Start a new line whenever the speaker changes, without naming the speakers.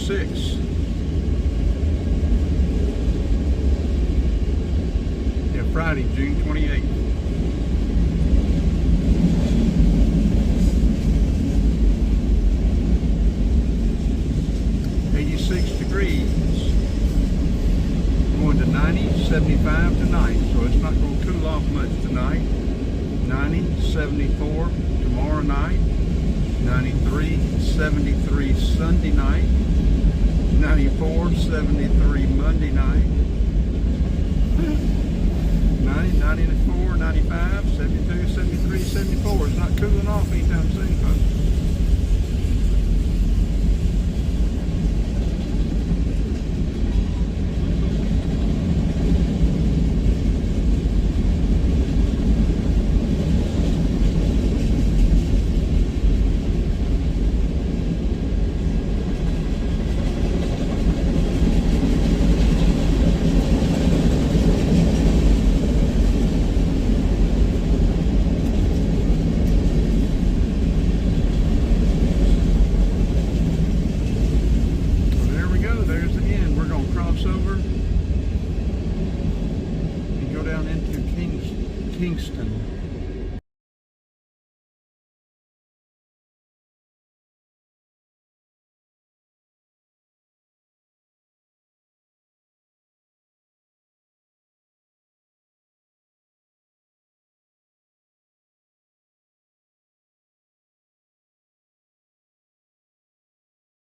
6. Yeah, Friday, June 28th. Degrees, going to 90, 75 tonight, so it's not going to cool off much tonight. 90, 74 tomorrow night, 93, 73 Sunday night, 94, 73 Monday night, 90, 94, 95, 72, 73, 74. It's not cooling off anytime soon, folks. Over and go down into Kingston.